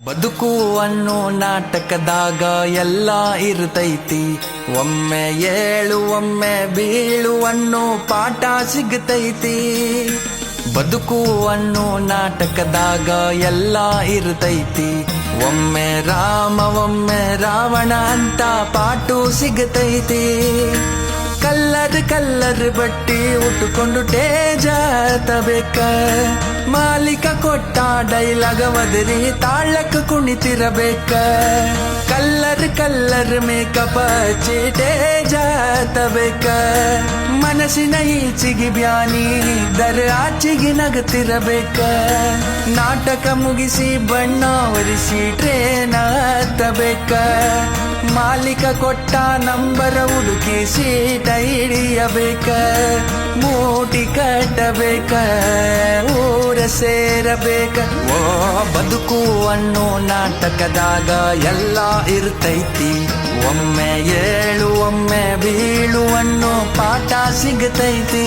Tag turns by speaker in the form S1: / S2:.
S1: ಬದುಕು ಅನ್ನೋ ನಾಟಕದಾಗ ಎಲ್ಲ ಇರ್ತೈತಿ. ಒಮ್ಮೆ ಏಳು ಒಮ್ಮೆ ಬೀಳು ಅನ್ನೋ ಪಾಠ ಸಿಗತೈತಿ. ಬದುಕು ಅನ್ನೋ ನಾಟಕದಾಗ ಎಲ್ಲ ಇರ್ತೈತಿ. ಒಮ್ಮೆ ರಾಮ ಒಮ್ಮೆ ರಾವಣ ಅಂತ ಪಾಠ ಸಿಗತೈತಿ. ಕಲ್ಲರ್ ಬಟ್ಟಿ ಉಟ್ಟುಕೊಂಡು ಟೇಜ ಹತ್ತಬೇಕ. ಮಾಲೀಕ ಕೊಟ್ಟ ಡೈಲಾಗ ಒದರಿ ತಾಳಕ್ಕೆ ಕುಣಿತಿರಬೇಕ. ಕಲ್ಲರ್ ಮೇಕಪ್ ಹಚ್ಚಿ ಟೇಜ ಹತ್ತಬೇಕ. ಮನಸ್ಸಿನ ಈಚಿಗೆ ಬ್ಯಾನಿ ದರ ಆಚಿಗೆ ನಗತಿರಬೇಕ. ನಾಟಕ ಮುಗಿಸಿ ಬಣ್ಣ ಒರೆಸಿ ಟ್ರೇನ ಹತ್ತಬೇಕ. ಮಾಲೀಕ ಕೊಟ್ಟ ನಂಬರ ಹುಡುಕಿ ಸೀಟ ಹಿಡಿಯಬೇಕ. ಮೂಟಿ ಕಟ್ಟಬೇಕ, ಊರ ಸೇರಬೇಕ. ಓ ಬದುಕು ಅನ್ನೋ ನಾಟಕದಾಗ ಎಲ್ಲ ಇರ್ತೈತಿ. ಒಮ್ಮೆ ಏಳು ಒಮ್ಮೆ ಬೀಳು ಅನ್ನೋ ಪಾಠ ಸಿಗತೈತಿ.